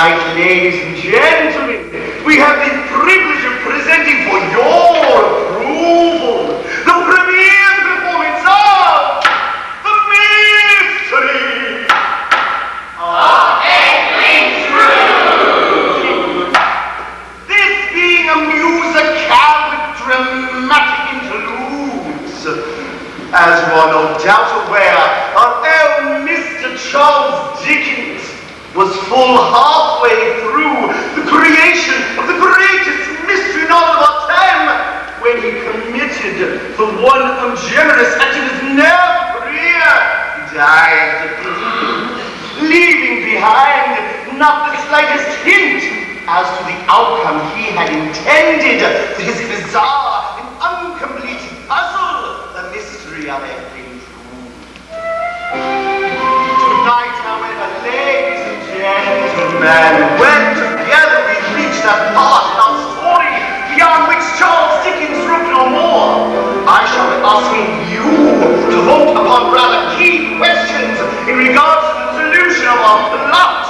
Tonight, ladies and gentlemen, we have the privilege of presenting for your approval the premiere performance of The Mystery of Edwin DROOD. This being a musicale with dramatic interludes, as you are no doubt aware, our own Mr. Charles Dickens was full halfway through the creation of the greatest mystery novel of our time when he committed the one ungenerous act of his nerve career. He died, leaving behind not the slightest hint as to the outcome he had intended for his bizarre and incomplete puzzle, The Mystery of Edwin DROOD. Tonight, however, ladies and gentlemen, when together we reach that part in our story beyond which Charles Dickens wrote no more, I shall be asking you to vote upon rather key questions in regards to the solution of our plot.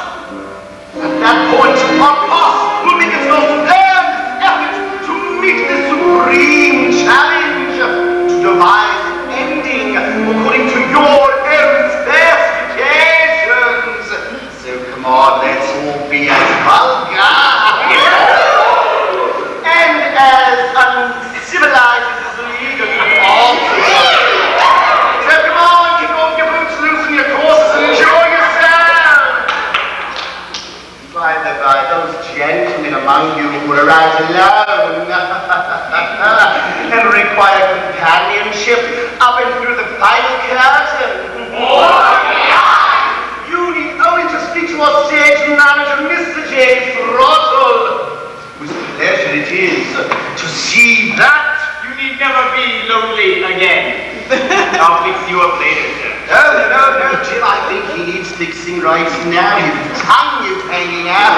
At that point, our cast will make its most earnest effort to meet the supreme challenge to devise an ending according to your own specifications. So come on, let's all be as vulgar and as uncivilized as the League of All. So come on, kick off your boots, loosen your courses, and enjoy yourself. By the by, those gentlemen among you who are out alone and require companionship up and through the final curtain. You need only to speak to our stage manager, Mr. J. Throttle, whose pleasure it is to see that. You need never be lonely again. I'll fix you up later, sir. No, Jim, I think he needs fixing right now. His tongue is hanging out.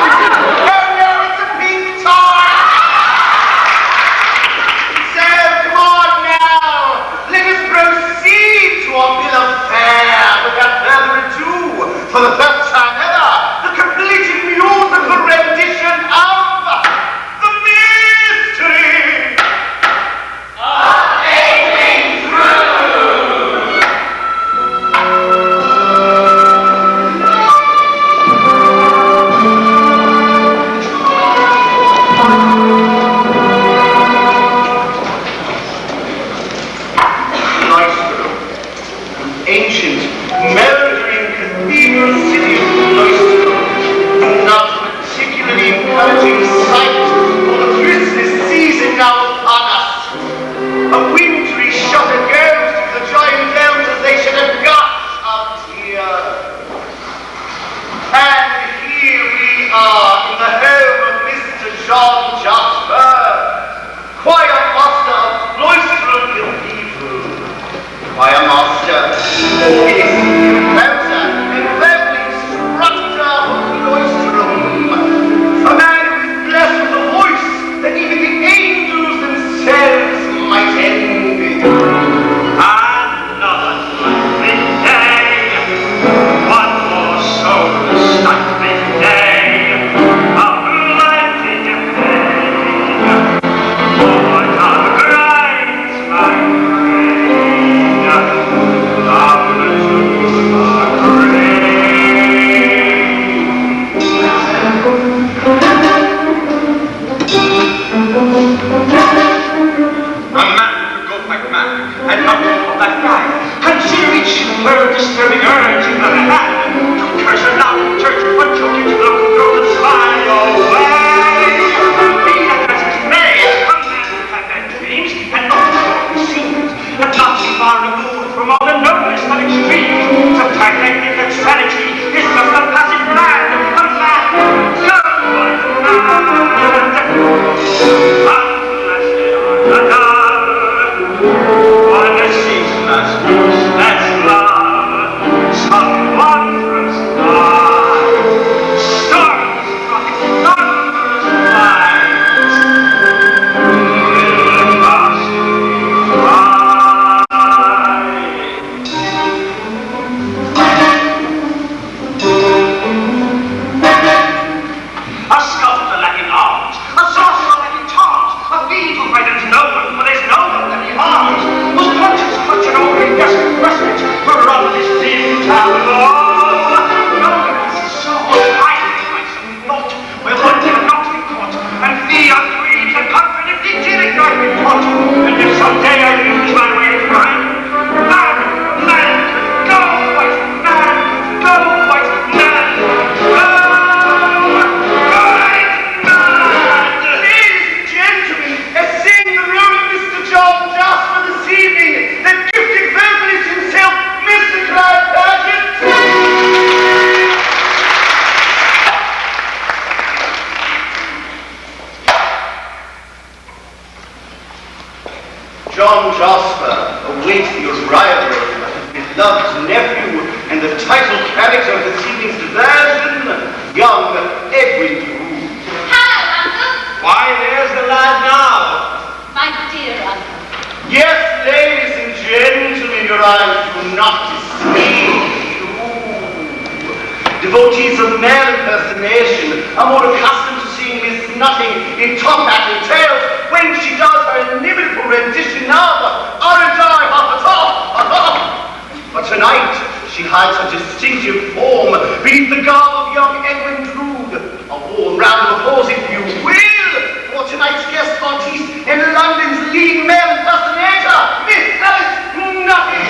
No, it's a pink toy! So, come on now, let us proceed to our bill of fare without further ado. For the first time ever, the completed musical rendition of The Mystery of Edwin DROOD. Ancient, mouldering cathedral city of Cloister, not particularly encouraging sight for the Christmas season now upon us. A wintry shutter goes to the giant elms as they should have gushed of tears. And here we are in the home of Mr. John Jasper, choir master of Cloister Cathedral. Choir master, composer, and reverend instructor of Cloisterum. A man who is blessed with a voice that even the angels themselves might envy. Another lovely day. One more soul-stifling day. A blinding day. For now grinds my brain. Down to John Jasper awaits your rivalry of his beloved nephew and the title character of this evening's diversion, young Edwin DROOD. Hello, Uncle. Why, there's the lad now. My dear Uncle. Yes, ladies and gentlemen, your eyes do not deceive you. Devotees of Mell impersonation are more accustomed to seeing Miss Nutting in top-hat tales when she does her inimitable rendition of Orange Eye Hop Atop. But tonight, she hides her distinctive form beneath the garb of young Edwin DROOD. A warm round of applause, if you will, for tonight's guest artiste and London's leading male impersonator, Miss Alice Nutting.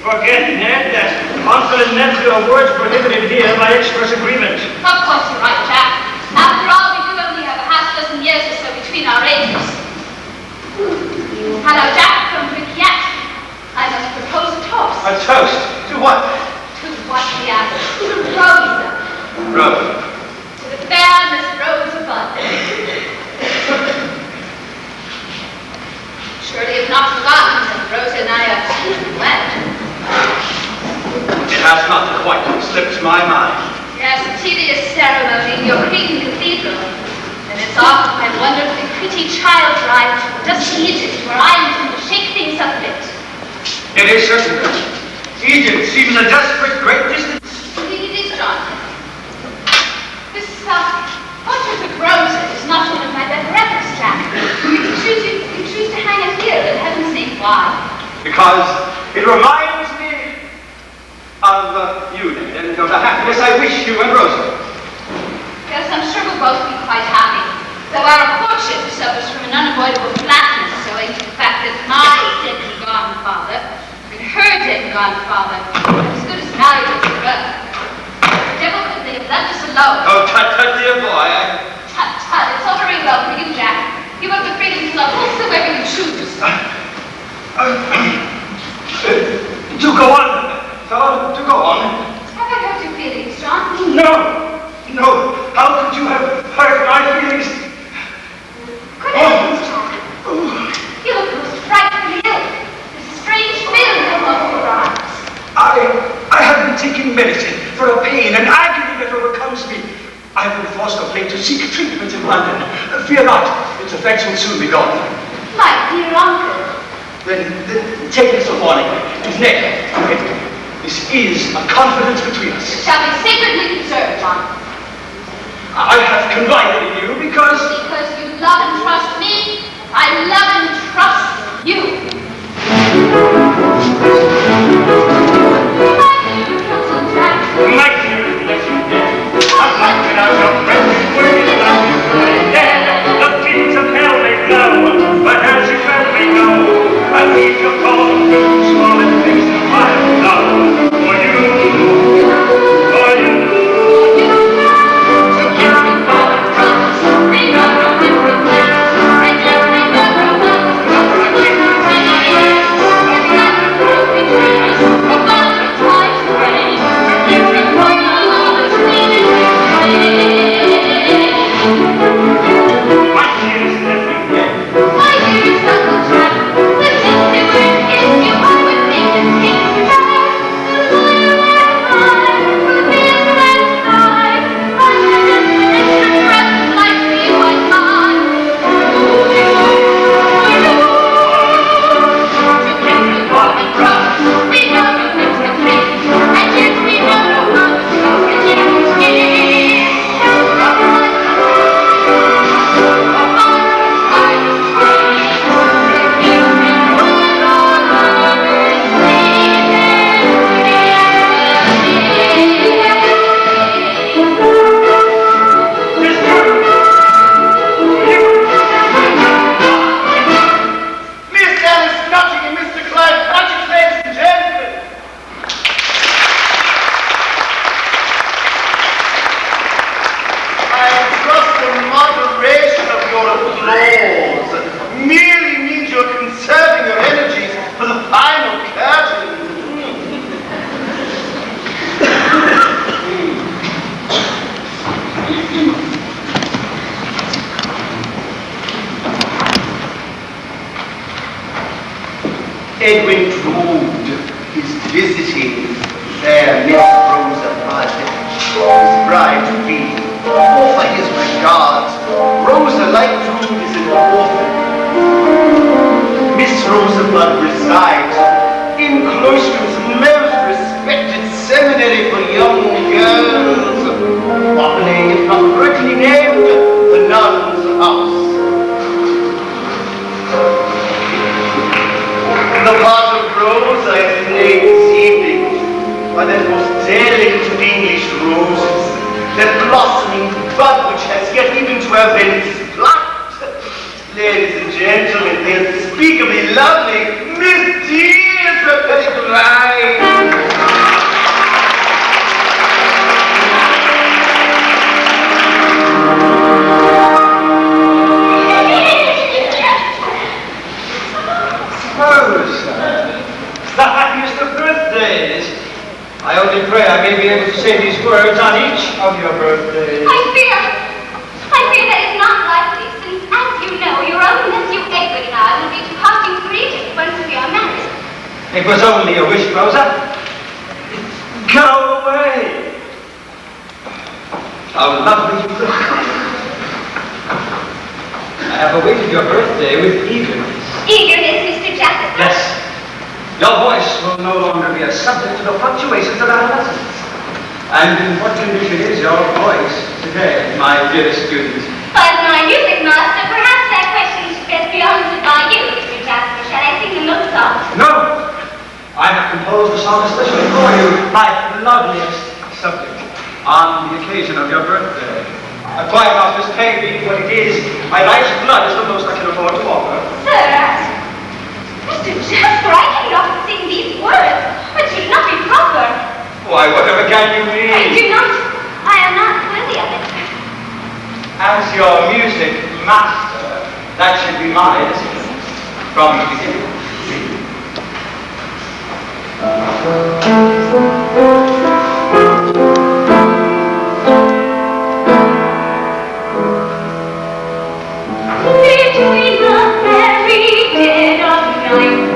Forget, Ned, that uncle and nephew are words prohibited here by express agreement. Of course you're right, Jack. After all, we do only have a half dozen years or so between our ages. Hello, Jack, from Rikiat. I must propose a toast. A toast? To what? To what we ask? To Rosa. Rosa. To the fair Miss Rosa Budd. Surely you've not forgotten that Rosa and I are wed. It has not quite slipped my mind. Yes, a tedious ceremony in your Cretan cathedral. And it's off my wonderfully pretty child bride just to Egypt, where I intend to shake things up a bit. It is certain. Egypt seems a desperate great distance. Indeed it is, John. This portrait of Rosa is not one of my better efforts, Jack. You choose to hang it here, and heaven's sake, why? Because it reminds me of you, Ned, and of the happiness I wish you and Rosa. Yes, I'm sure we'll both be quite happy. Though our courtship suffers from an unavoidable flatness owing to the fact that my dead and gone father and her dead and gone father are as good as married to her brother. The devil could they have left us alone. Oh, tut, dear boy. Tut, it's all very well for you, Jack. You have the freedom to love whosoever you choose. Do go on, fellow, do go on. Have I hurt your feelings, John? No. How could you have hurt my feelings? Good heavens, John. You look most frightfully ill. There's a strange film come over your eyes. I have been taking medicine for a pain and agony that overcomes me. I have been forced of late to seek treatment in London. Fear not, its effects will soon be gone. My dear uncle. Then take this for warning. And Ned, this is a confidence between us. It shall be sacredly preserved, John. I have confided in you because... Because you love and trust me, I love and trust you. My dear, bless you, Ned. I'm like without your presence, working like you could dead. The kings of hell may blow, but as you well may know, I leave your call to small and fix the fire now. For you. Remember, Edwin DROOD is visiting fair Miss Rosa Bazzard, his bride-to-be. Offer his regards. Rosa, like DROOD, is an orphan. Miss Rosa Bazzard resides in Cloister's most respected seminary for young girls, popularly, if not correctly named, the Nun's House. The part of Rosa is played this evening by that most delicate of English roses, that blossoming bud which has yet even to have been plucked. Ladies and gentlemen, the unspeakably lovely Miss Deirdre Pettigrew. The happiest of birthdays. I only pray I may be able to say these words on each of your birthdays. I fear that is not likely, since, as you know, your own nephew Edwin and I will be departing for Egypt once we are married. It was only a wish, Rosa. Go away. How lovely you look. I have awaited your birthday with eagerness. Eagerness, Mr. Jackson? Yes. Your voice will no longer be a subject to the fluctuations of adolescence. And in what condition is your voice today, my dear student? As my music master, perhaps that question should best be answered by you, Mr. Jasper. Shall I sing the milk song? No! I have composed a song especially for you, my loveliest subject, on the occasion of your birthday. A choir master's pay being what it is, my life's blood is the most I can afford to offer. Sir, Mr. Jasper, I cannot sing these words. It should not be proper. Why, whatever can you mean? I am not worthy of it. As your music master, that should be my decision from the beginning. Between the very dead of night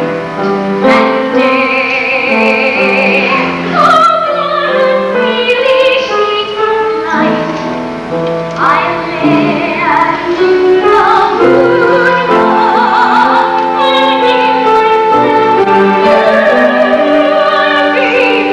and day, oh, the freely sheets of light, I lay and in the moonlight, and in myself, you are being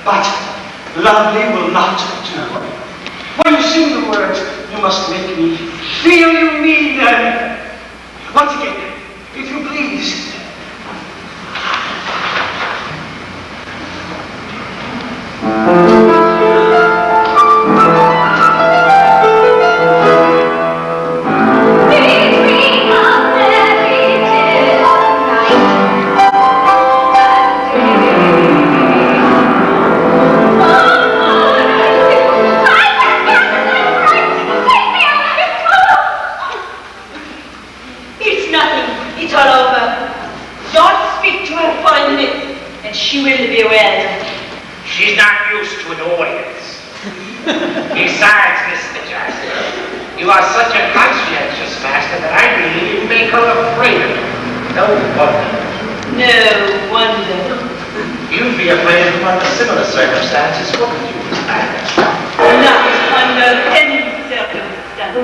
But lovely will not do. When you sing the words, you must make me feel you mean them. Once again, if you please. She will be aware. She's not used to an audience. Besides, Mr. Jasper, you are such a conscientious master that I believe you make her afraid of you. No wonder. No wonder. You'd be afraid of him under similar circumstances, wouldn't you, Miss Bazzard? Not under any circumstances.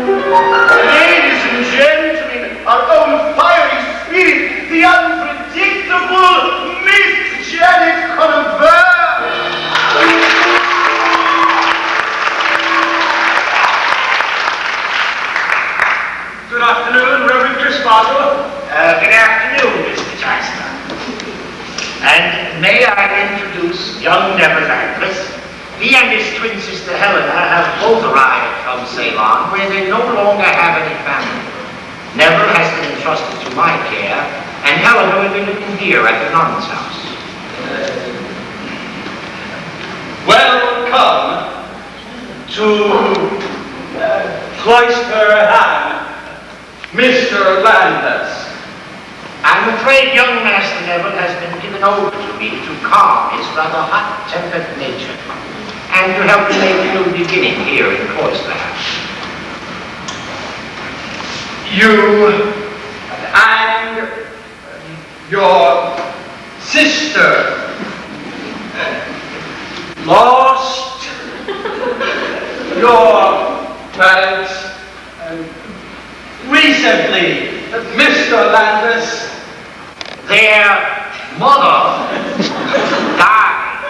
Ladies and gentlemen, our own fiery spirit, the unpredictable Miss Janet Convert. Good afternoon, Reverend Chris Bazzard. Good afternoon, Mr. Jasper. And may I introduce young Neville Landless? He and his twin sister Helena have both arrived from Ceylon, where they no longer have any family. Neville has been entrusted to my care, and Helena will be living here at the nun's house. Welcome to Cloisterham, Mr. Landless. I'm afraid young Master Neville has been given over to me to calm his rather hot-tempered nature, and to help me make a new beginning here in Cloisterham. You and your sister lost your parents recently, Mr. Landless. Their mother died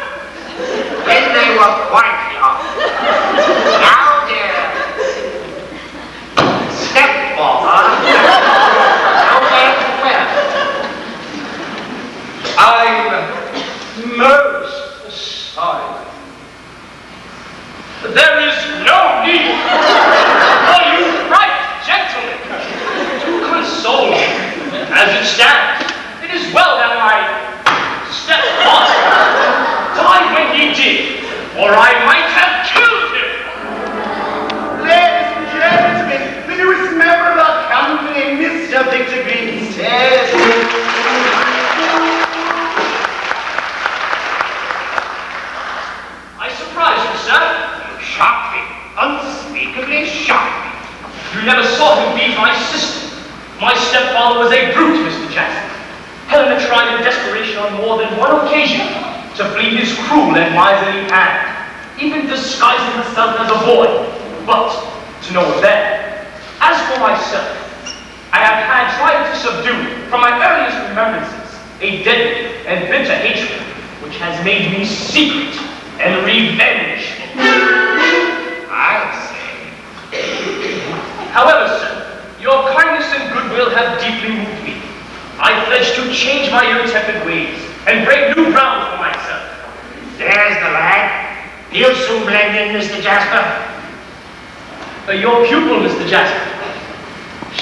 when they were quite young. Now their stepfather, nowhere to where. I'm most sorry. There is no need for you right gentlemen to console me. As it stands, it is well that my stepfather died when he did, or I might have killed him. Ladies and gentlemen, the newest member of our company, Mr. Victor Green says. I surprise you, sir. You shocked me, unspeakably shocked me. You never saw him beat my sister. My stepfather was a brute, Mr. Jackson. Helena tried in desperation on more than one occasion to flee his cruel and miserly hand, even disguising herself as a boy, but to no avail. As for myself, I have had tried to subdue, from my earliest remembrances, a deadly and bitter hatred, which has made me secret and revengeful. I say. However, sir, your kindness and goodwill have deeply moved me. I pledge to change my ill-tempered ways and break new ground for myself. There's the lad. He'll soon blend in, Mr. Jasper. Your pupil, Mr. Jasper.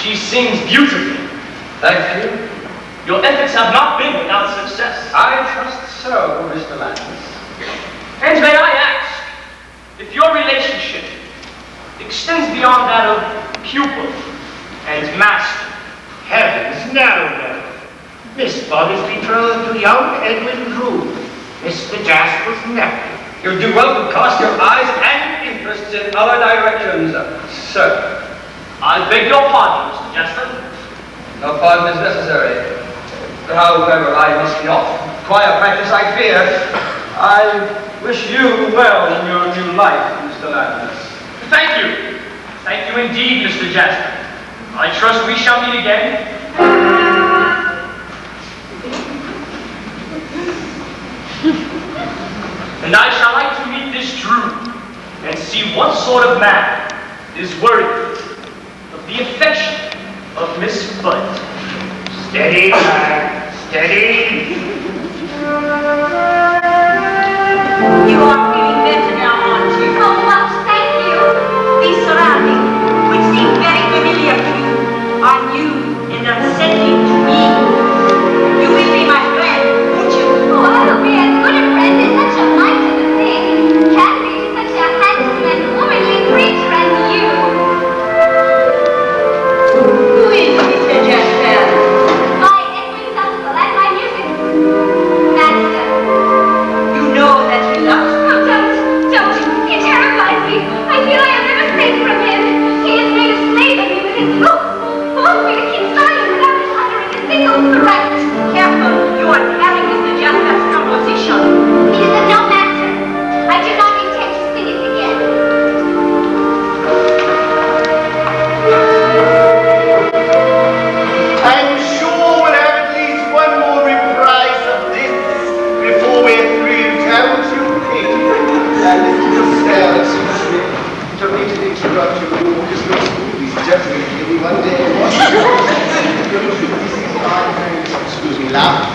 She sings beautifully. Thank you. Your efforts have not been without success. I trust so, Mr. Landless. And may I ask if your relationship extends beyond that of pupil and master? Heavens, no. Miss Bud is betrothed to young Edwin Drood, Mr. Jasper's nephew. You'll do well to cast your eyes and interests in other directions, sir. I beg your pardon, Mr. Jasper. No pardon is necessary. However, I must be off. Choir practice, I fear. I wish you well in your new life, Mr. Landless. Thank you. Thank you indeed, Mr. Jasper. I trust we shall meet again. and I shall like to meet this Drood and see what sort of man is worthy of the affection of Miss Bud. Steady, lad, steady. You are feeling better now, aren't you? So much, thank you. These surroundings, which seem very familiar to you, are new and unsettling to me. You will be my friend, won't you? Oh, I'll be as good a friend as such a mite of a thing can be to such a handsome and womanly creature as you. Who is Mr. Jasper? My Edwin's uncle and my music master. You know that he loves me. Oh, don't. He terrifies me. I feel I am never safe from him. He has made a slave of me with his looks. Forced me to keep silent without his uttering a single threat. Careful, you are carrying Mr. Jasper's composition. It is of no matter. I do not intend to sing it again. I'm sure we'll have at least one more reprise of this before we're through, don't you think? Excuse me. Don't need to interrupt you. Just look these gentlemen here. We one day excuse me, laugh.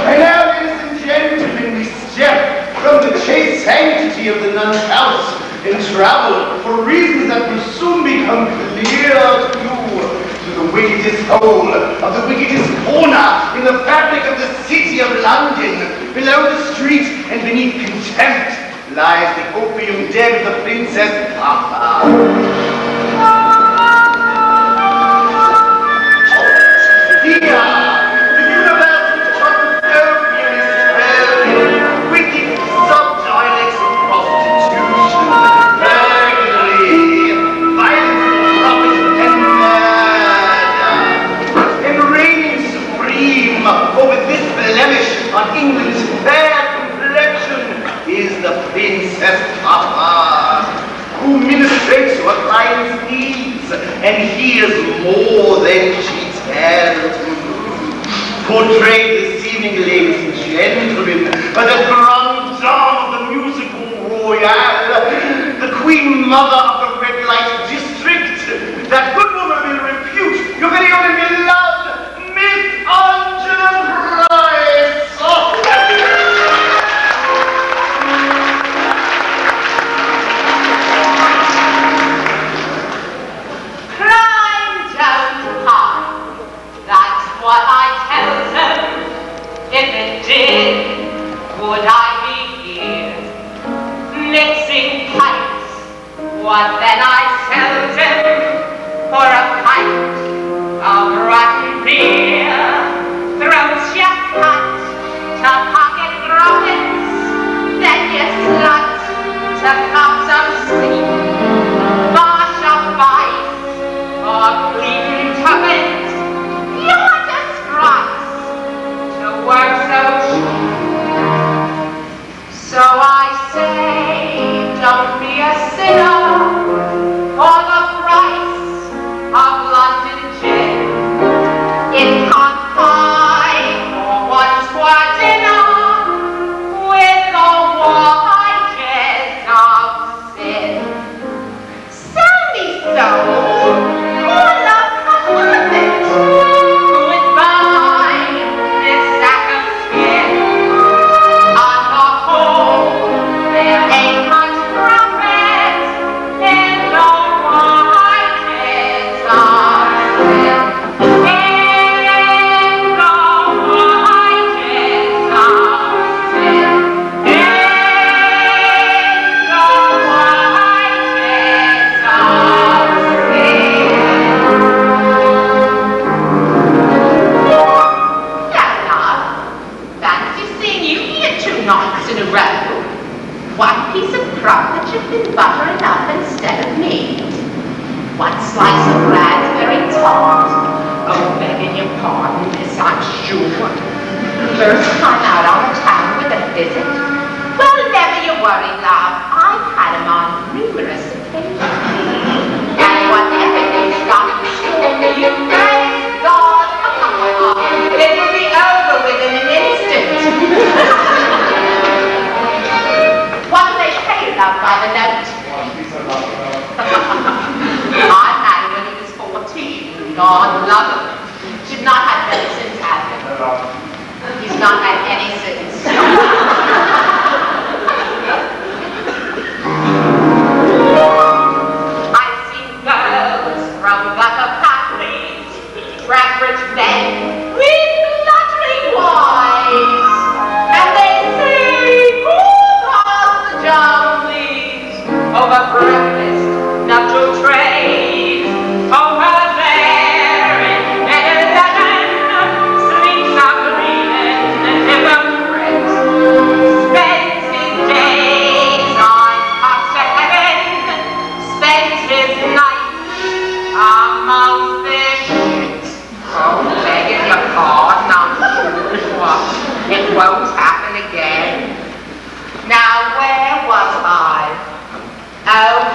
And now, ladies and gentlemen, we step from the chaste sanctity of the nun's house and travel for reasons that will soon become clear to you to the wickedest hole of the wickedest corner in the fabric of the city of London. Below the street and beneath contempt lies the opium den of the Princess Papa. On England's fair complexion is the Princess Papa, who ministrates to a client's needs and hears more than she tells. Portrayed this evening, ladies and gentlemen, by the grande dame of the musical royale, the Queen Mother of the Red Light District, that good woman will repute, your very own and beloved Miss Angela Price. Climb down high, that's what I tell them. If it did, would I be here? Mixing pipes, what then I sell them for a pint of rotten beer. Throats you cut to pocket grommets, then you slut to cups of sleep. Bosh of vice or clean tuppence, you're disgrace to work so cheap. So I say, don't be a sinner for the price of London gin. It can't buy for one square dinner with a it been butter enough instead of meat? One slice of raspberry tart. Oh, begging your pardon, miss, I'm sure. First time out on the town with a visit? Well, never you worry, love. I've had 'em on numerous occasions. And whatever you've got in store for you, thank God, it will be over within an instant. What do they say, love, by the note? I had him when he was 14. God love him. Should not have medicines at him. He's not had any since. I've seen girls from Buckapatrick, Bradford's men with fluttering wives, and they say, who caused the jollies over breakfast, nuptial trays, over there, and a dozen sleeps of green and hypocrites, spends his days on tops of heaven, spends his nights amongst their shits. Oh, begging your pardon, I'm sure it won't happen again. Now, where was I? Oh,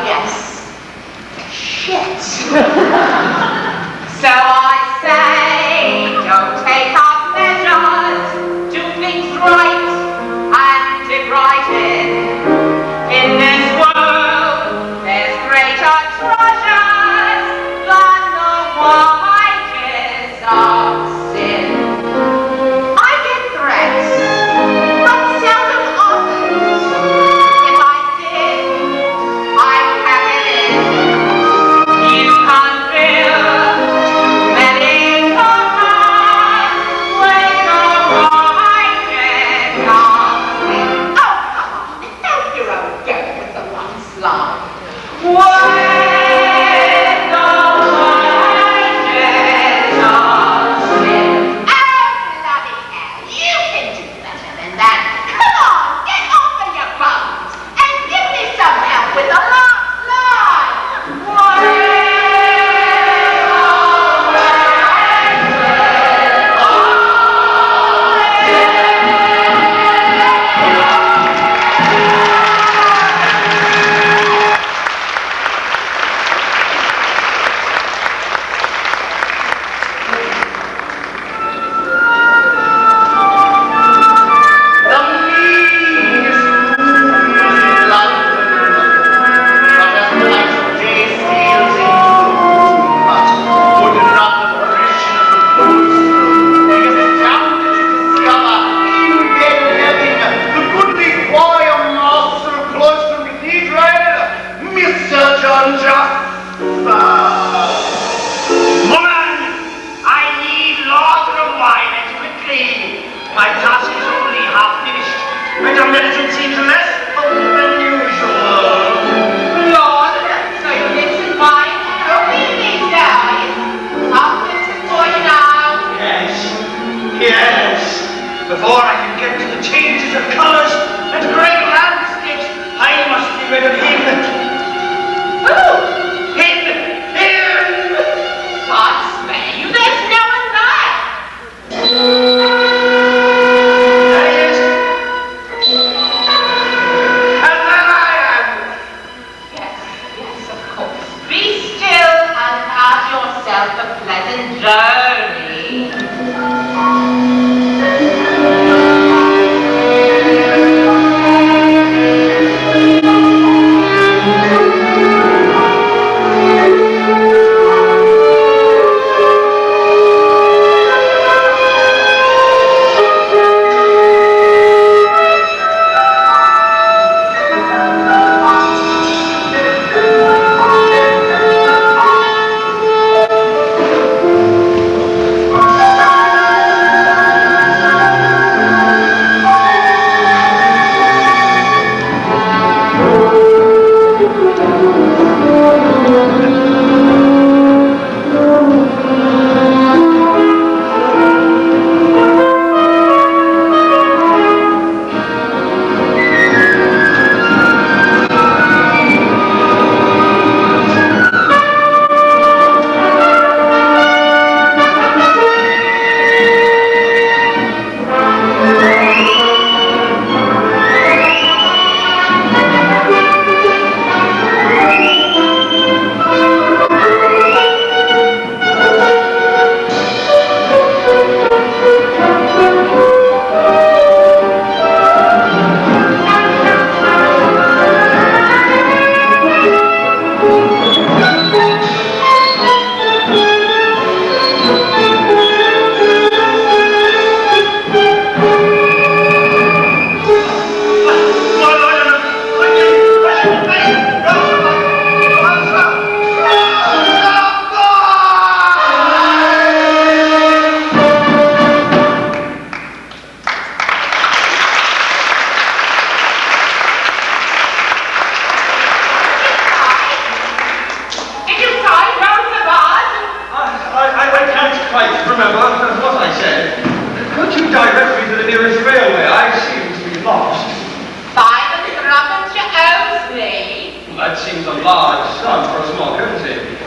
seems a large sum for a small courtesy.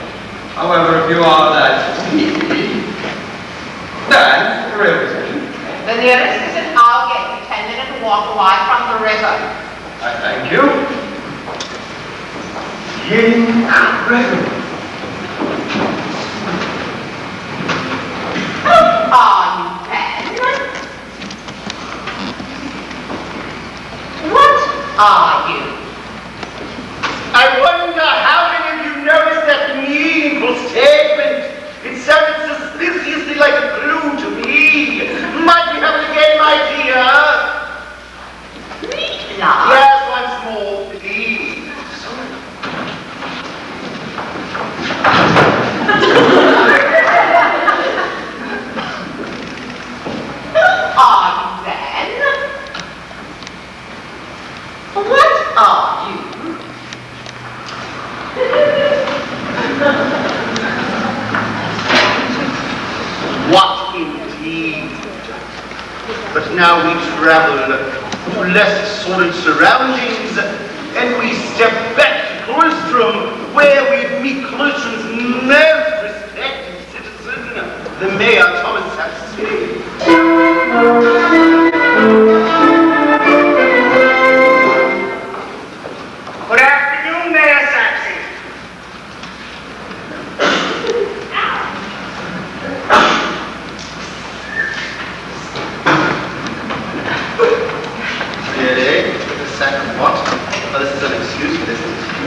However, if you are that needy, then the railway station. The nearest is in Aldgate, 10-minute walk away from the river. I thank you. Incredible. Are you then? What are you? I wonder how many of you noticed that meaningful statement? It sounded suspiciously like a clue to me. Might we have it again, my dear? Eila? Yes, once more, please. Are you then? What are you? What indeed? But now we travel to less sordid surroundings, and we step back to Cloistrum, where we meet Cloistrum's most respected citizen, the Mayor Thomas Saxey. Good afternoon, Mayor Saxey. Really? The second what? Oh, this is an excuse for this.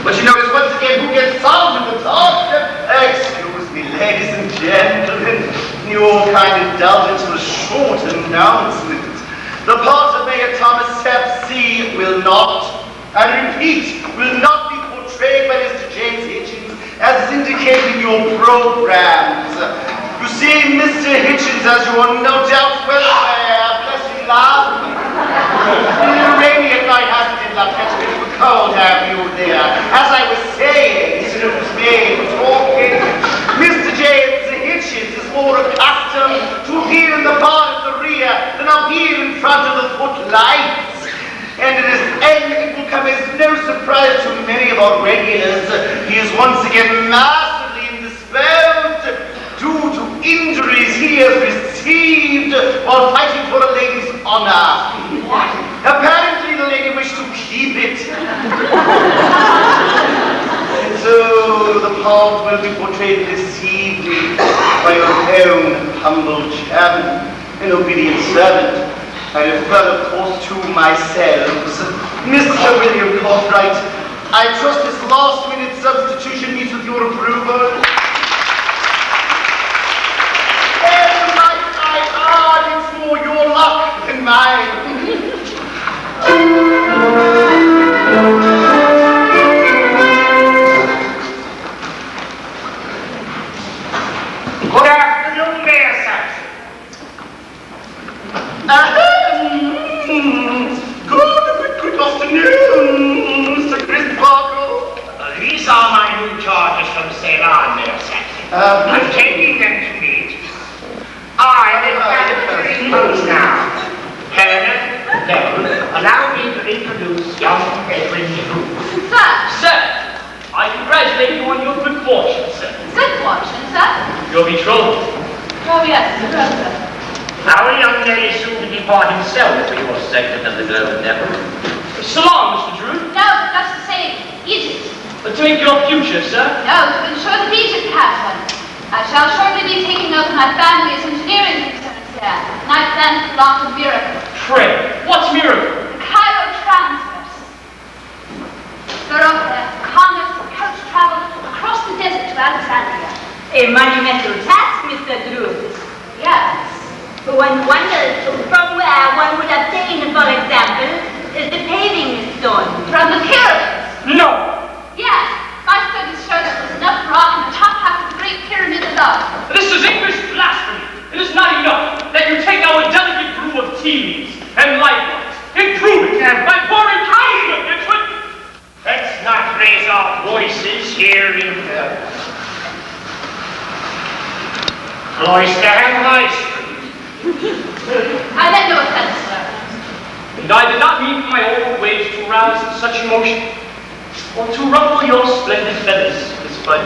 But you notice once again who gets solved in the talk? Excuse me, ladies and gentlemen. Your kind indulgence for a short announcement. The part of Mayor Thomas Saxey will not, and repeat, will not be portrayed by Mr. James Hitchens as is indicated in your programs. You see, Mr. Hitchens, as you are no doubt well aware, bless you, love. The rainy at night hasn't been left catch a bit of a cold, have you there? As I was saying, excuse me, talking, Mr. James Hitchens is more accustomed to appear in the part of the rear than up here in front of the footlights. And it will come as no surprise to many of our regulars. He is once again massively indisposed due to injuries he has received while fighting for a lady's honor. Apparently the lady wished to keep it. And so the part will be portrayed this evening by your own humble chairman, an obedient servant. I refer, of course, to myself, Mr. William Cartwright. I trust this last-minute substitution meets with your approval. And might I add, it's more your luck than mine. Good afternoon, Mayor Saxey. Good afternoon, Mr. Crisparkle. These are my new charges from Ceylon, Mayor Saxey. I'm taking them to meet. I live back at 3 months now. Helena, Mell, allow me to introduce young Edwin. Sir, I congratulate you on your good fortune, sir. good fortune, sir. Your betrothed. Oh, yes, Rosa. Our young lady soon to depart himself for your segment of the globe never. So long, Mr. Drood. No, just to say Egypt. To make your future, sir. No, to ensure that Egypt has one. I shall shortly be taking over my family's engineering concerns there, and I plan to launch a miracle. Pray, what's miracle? The Cairo Transverse. Thoroughfare, commerce, coach travel across the desert to Alexandria. A monumental task, Mr. Drood. Yes. One wonders from where one would obtain, for example, the paving stone. From the pyramids. No. Yes. My studies show that there's enough rock in the top half of the Great Pyramid alone. This is English blasphemy. It is not enough that you take our delicate brew of teas and likewise improve it by pouring kindness into it. Let's not raise our voices here in Cloister and High Street. I meant no offense, sir. And I did not mean for my old ways to rouse such emotion. or to ruffle your splendid feathers, Miss Bud.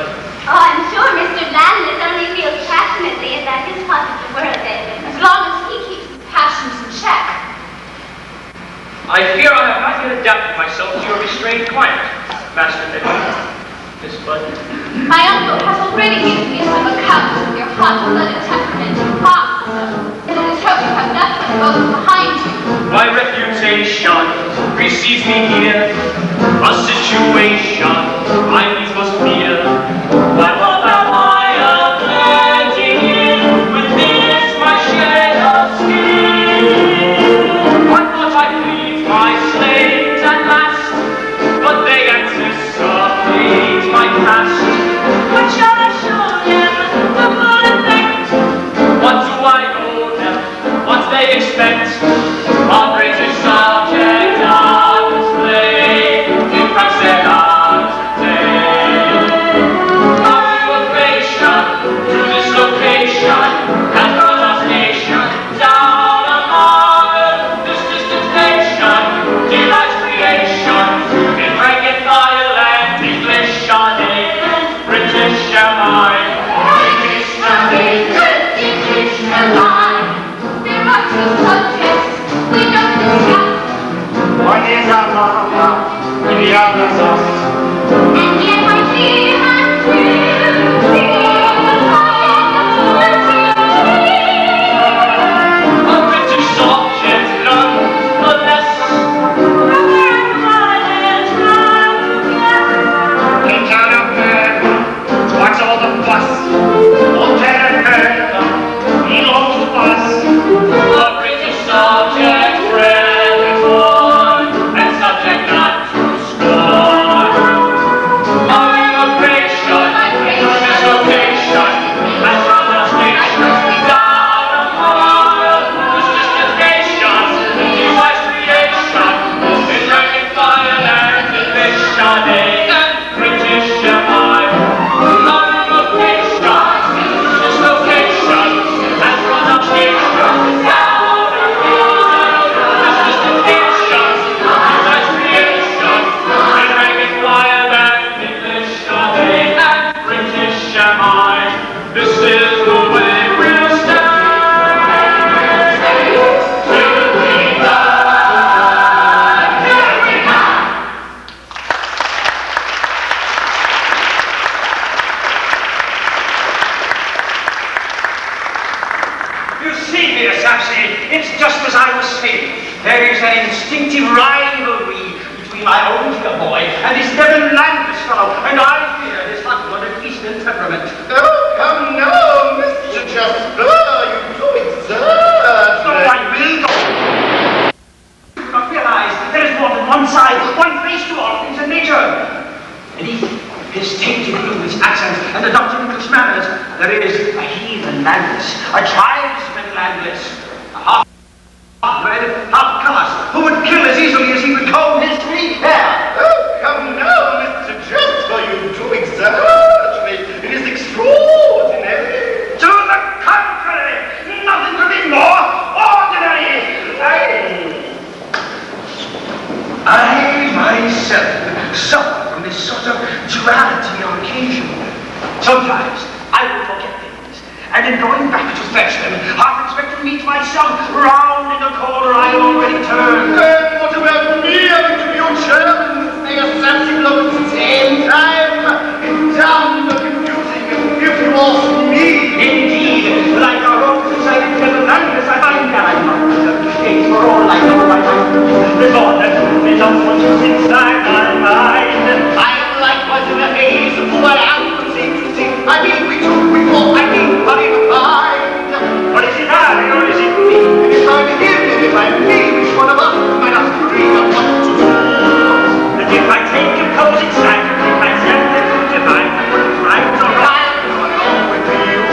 Oh, I'm sure Mr. Landless only feels passionately about his part of the world, Edwin, as long as he keeps his passions in check. I fear I have not yet adapted myself to your restrained climate, Master Edwin. Miss Bud. My uncle has already given me some account of your hot-blooded temperament and heart, and it is hoped you have nothing but both behind you. My reputation precedes me here, a situation I needs must fear. Why what am I a blending in with this my shade of skin? Why thought I please my slaves at last, but they anticipate my past. What shall I show them the full effect? What do I owe them? What they expect? A British subject on display, in fact said on today. Our immigration to this location has brought our station down among this distant nation. Delight creation in rank and file and English on it, British am I. British am I, English am I. There are two subjects we don't discuss, One is our mama, and the other's us. and yet my dear and true, A British subject, nonetheless. In town of America, what's all the fuss? Old town of America, he loves to fuss. A British subject, bred and born, and subject not to scorn. Our immigration to this location has brought our station down among this distant nation. Device creation in rank and file and division and British am I. Our immigration to this location has brought our station down among this distant nation. Device creation in rank and file and division and British am I. This is the way we'll stand till we die. Till we die. You see, dear Sapsy, it's just as I was saying. There is an instinctive rivalry between my own dear boy and this Devon Landless fellow, and I fear his hot-blooded Eastern temperament. Oh, come now, Mr. Jasper, you do exert. So I will go. You do not realize there is more than one side, one face to all things in nature. Beneath his tainted English accent and adopted English manners, there is a heathen Landless, a tribesman Landless, a half-bred, half-caste, who would kill as easily as he would comb his free hair. Oh, come now, Mr. Jasper, you do exert me. It is extraordinary. To the contrary, nothing could be more ordinary. I myself suffer from this sort of duality on occasion. Sometimes I will forget things, and in going back to fetch them, half expect to meet myself round in the corner I already turned. And what about me having to be your chairman and stay a sassy bloke at the same time? It's damned confusing, if you ask me. Indeed, like our own decided to the Landless, I find that I must reserve the case for all I know my mind. The thought that is unfortunate inside my mind. I am likewise in a haze, for I am from sea to sea. I mean, we walk, I mean, money to find. What is it I, or is it me? It is time to give him, if I me, which one of us might have to agree on what to do. And if I take a cozy side to keep myself divine, what is right or wrong? I'm going along with you.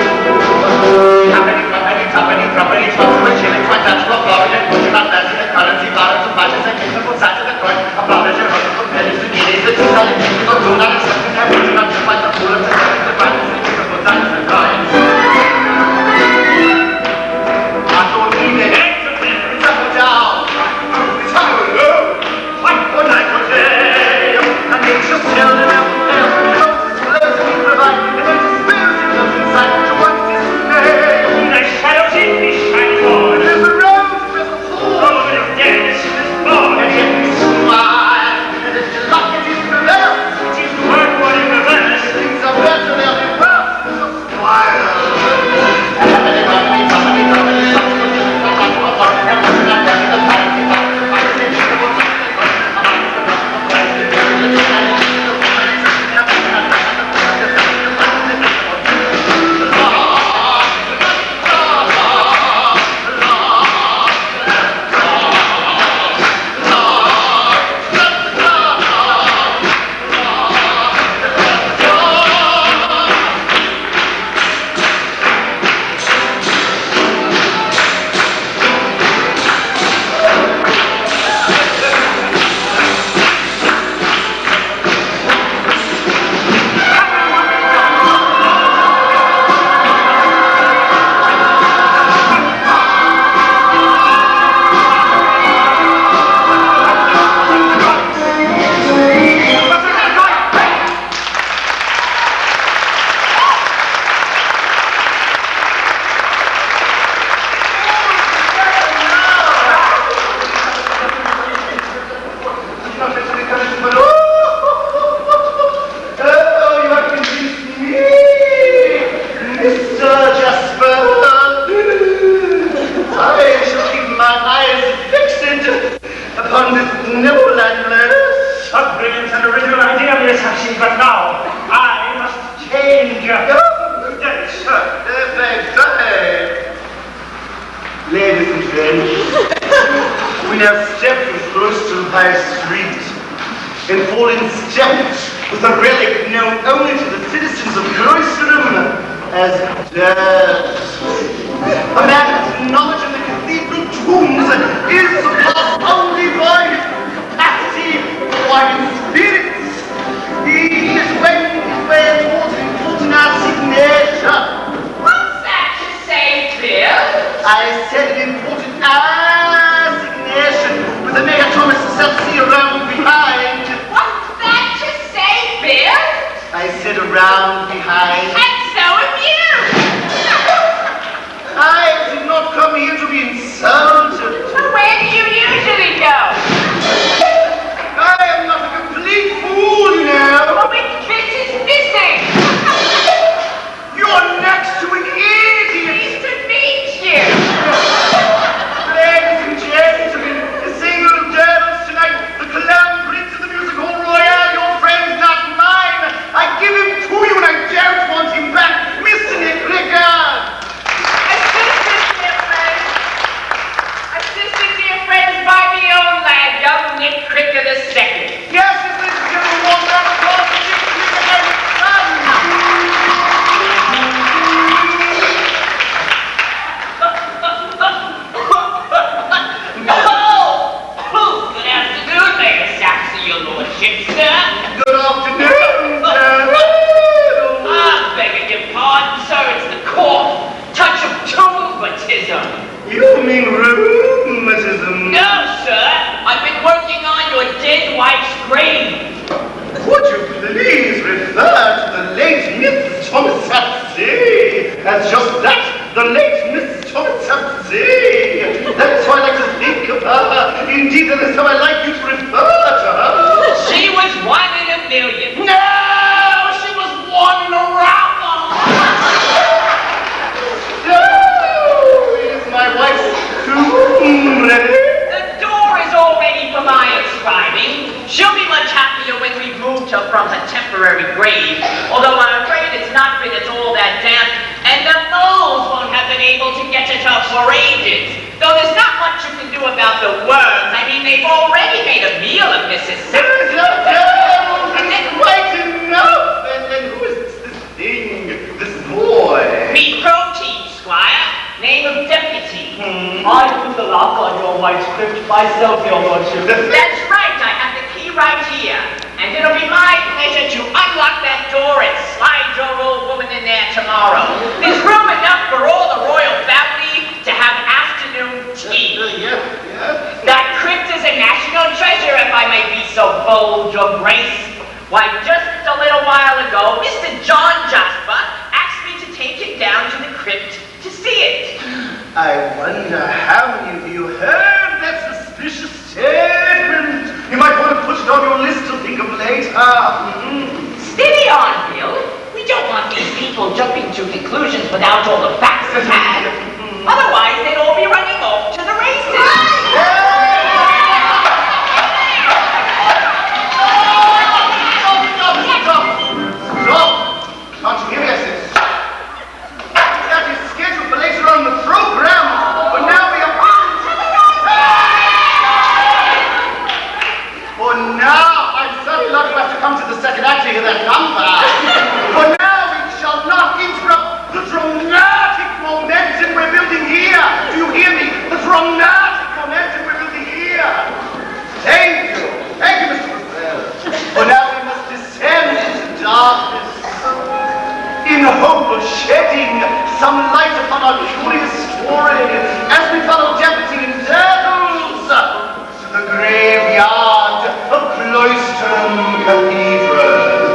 Tappity, tappity, tappity, tappity, tappity, chilling, twice that's what Florida, pushing up that's in the currency, balance of matches, and kicking both sides of the coin. Acknowledge your hustle from pennies to guineas, the two sided things of do not accept it, everything up to fight the fool of the second, the balance, and kicking both sides of the coin. I don't need it. It's up or down. It's up or low. What would I say? high street, and fall in step with a relic known only to the citizens of Cesarano as dirt. A man whose knowledge of the cathedral tombs is surpassed only by his capacity for spirits. He is wending his way towards an important assignation. What's that you say, Bill? I said an important assignation with the Mayor Thomas Cesarano behind. What's that you say, Bill? I said around behind. And so have you. I did not come here to be insulted. Well, where do you usually go? I am not a complete fool, you know. Oh, which bit is missing? You're next to an idiot. Pleased to meet you. Ladies and gentlemen, sing little girls tonight. The clown prince of the music hall royale. Your friend, not mine. I give him to you and I don't want him back. Mr. Nick Rickard. Assisted, dear friends, by the old lad, young Nick Cricker II. Yes, this is General One Man across the Nick Rickard and his son. Good afternoon, Mayor Saxon, your lordship, sir. Good afternoon, sir. I'm begging your pardon, sir, it's the cough. Touch of rheumatism. You mean rheumatism? No, sir, I've been working on your dead wife's grave. Would you please refer to the late Mrs. Thomas Sapsey as just that, the late Mrs. Thomas Sapsey? That's how I like to think of her. Indeed, that is how I like you to refer to her. She was 1 in a million. No, she was one in a rapper. No, is my wife's tomb ready? The door is all ready for my inscribing. She'll be much happier when we've moved her from her temporary grave, although I'm afraid it's not been at all that damp, and the moles won't have been able to get at her for ages. Though there's not much you can do about the worms. I mean, they've already made a meal of Mrs. Simpson. Quite enough. And who is this thing, this boy? Meat protein, Squire. Name of deputy. I put the lock on your wife's crypt myself, your lordship. That's right, I have the key right here. And it'll be my pleasure to unlock that door and slide your old woman in there tomorrow. There's room enough for all the royal family to have afternoon tea. Yes. That crypt is a national treasure, if I may be so bold, your grace. Why, just a little while ago, Mr. John Jasper asked me to take him down to the crypt to see it. I wonder how many of you heard that suspicious statement. You might want to put it on your list to think of later. Steady on, Bill. We don't want these people jumping to conclusions without all the facts at hand. Otherwise, they'd all be running off to the races. Stop! Can't you hear me, Essex? That is scheduled for later on in the program, but now we are... For now, I'm certainly lucky enough to come to the second act to hear that number. For now, we shall not interrupt the dramatic momentum we're building here. Do you hear me? The dramatic momentum we're building here. Thank you. Thank you, Mr. Brazil. For now, we must descend into darkness in hope of shedding some light upon our curious story as we follow Deputy and Devils to the graveyard of Cloisterham Cathedral.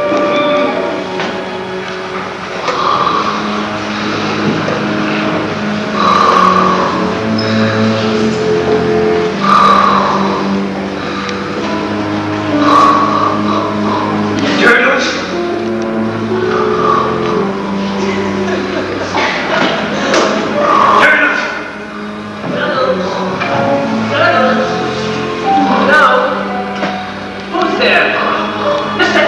Who's there? Mr.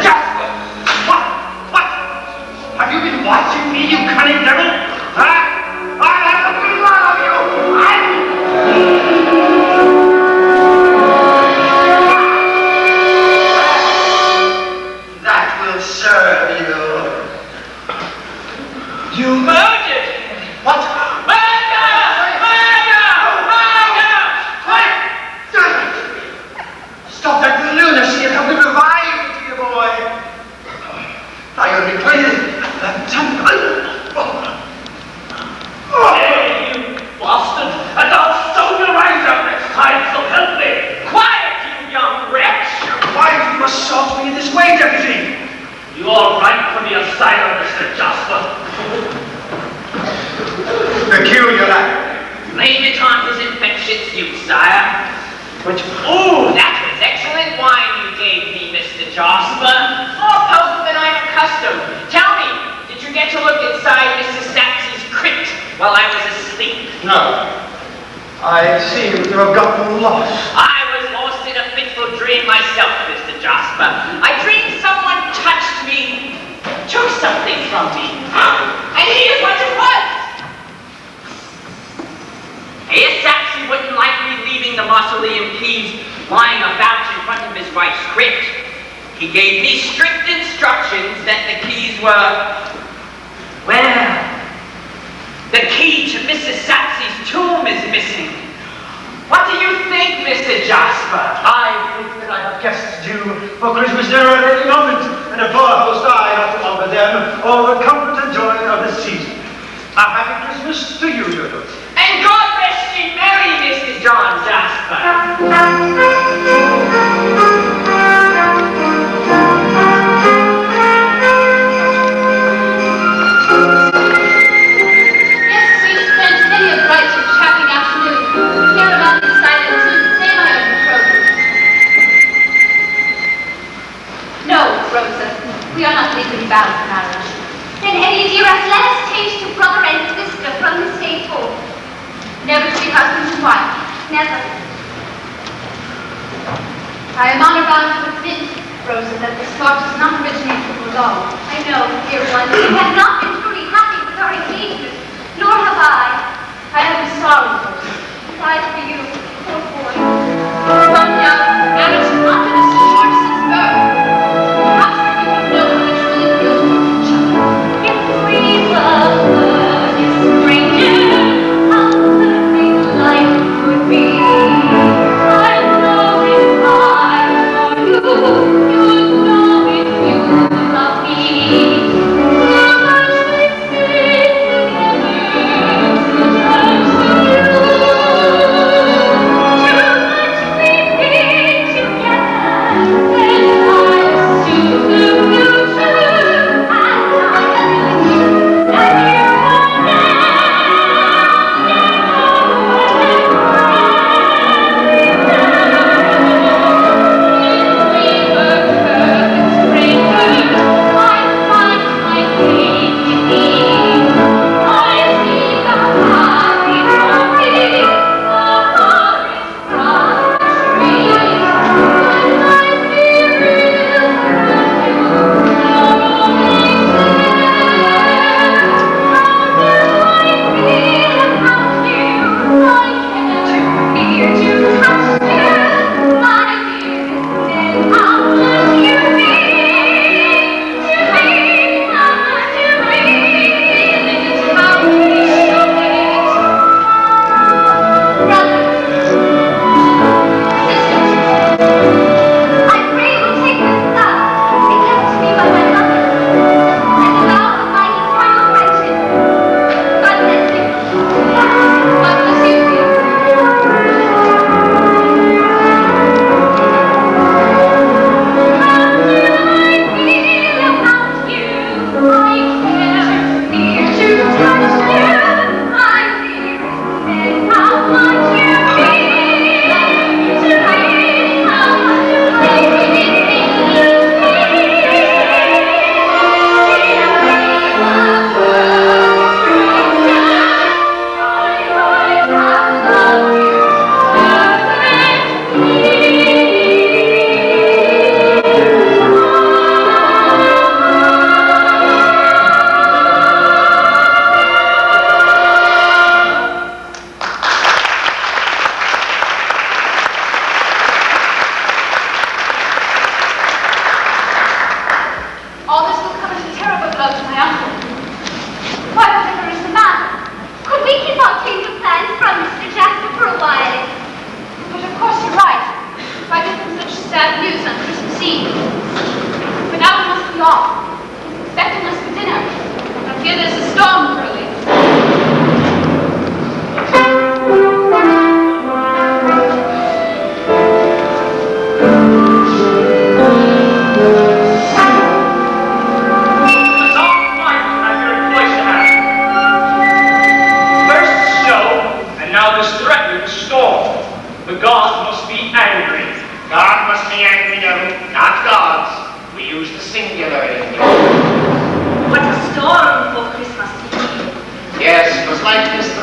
Say, Deputy! You all right for the asylum, Mr. Jasper? Peculiar lad. Blame it on his infectious use, sire. Which... Ooh, that was excellent wine you gave me, Mr. Jasper. More potent than I'm accustomed. Tell me, did you get to look inside Mrs. Sapsey's crypt while I was asleep? No. I seem to have gotten lost. I was lost in a fitful dream myself, Mr. Jasper. I dreamed someone touched me, took something from me. And here's what it was! Here's Sapsey wouldn't like me leaving the mausoleum keys lying about in front of his wife's crypt. He gave me strict instructions that the keys were, well, the key to Mrs. Sapsey's tomb is missing. What do you think, Mr. Jasper? I think that I have guests due for Christmas dinner at any moment, and a poor host I not to offer them all the comfort and joy of the season. A happy Christmas to you, Doodles. And God rest ye merry, Mr. John Jasper. Rosa, we are not legally bound to marriage. Then, Eddie, dearest, let us change to brother and sister from this day forth. Never to be husband and wife. Never. I am honor bound to admit, Rosa, that this thought does not originate from love. I know, dear one, you have not been truly happy with our engagement, nor have I. I have been sorry, Rosa. Sighed for you, poor boy. But now, marriage has not been assured since birth.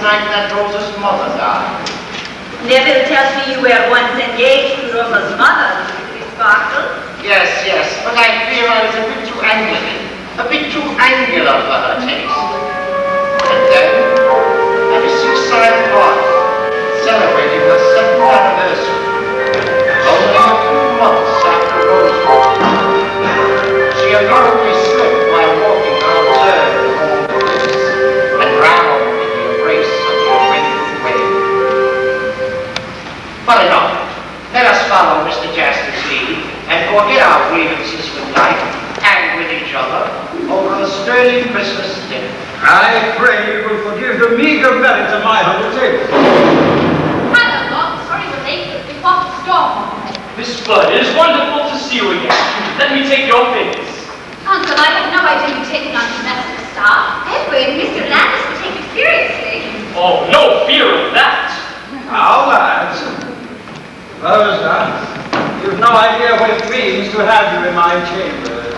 night that Rosa's mother died. Neville tells me you were once engaged to Rosa's mother, Miss Sparkle. Yes, but I fear I was a bit too Anglican, a bit too angular for her taste. And then, at a seaside party, celebrating her 7th anniversary, only a few months after Rosa, she apparently slipped while walking our turn in the hall of bliss, and drowned in the embrace of the awaiting wave. But enough. Let us follow Mr. Jaster's lead and forget our grievances with life and with each other over a sturdy Christmas dinner. I pray you will forgive the meager merit of my humble table. Hello, Bob. Sorry we're late, but we fought the storm. Miss Flood, it is wonderful to see you again. Let me take your things. Uncle, I had no idea you'd taken on domestic staff. Edwin, Mr. Landis will take it seriously. Oh, no fear of that. Now, lads, Rosa, you've no idea what it means to have you in my chambers.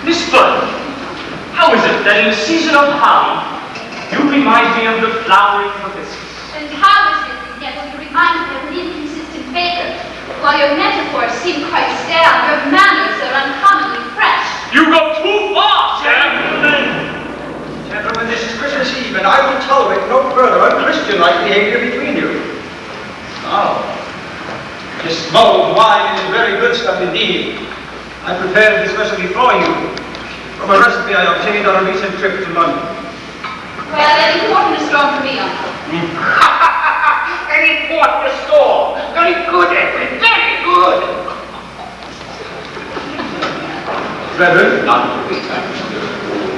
Miss Flood, how is it that in the season of holly, you remind me of the flowering hibiscus? And how is it that yet you remind me of an inconsistent baker? While your metaphors seem quite stale, your manners are uncommonly fresh. You go too far, gentlemen! Gentlemen, this is Christmas Eve, and I will tolerate no further unchristian-like behavior between you. Oh, this mulled wine is very good stuff indeed. I prepared it especially for you, from a recipe I obtained on a recent trip to London. Well, any port in a storm for me, Uncle. Any port in the store. Very good, Edwin. Very good. Reverend, not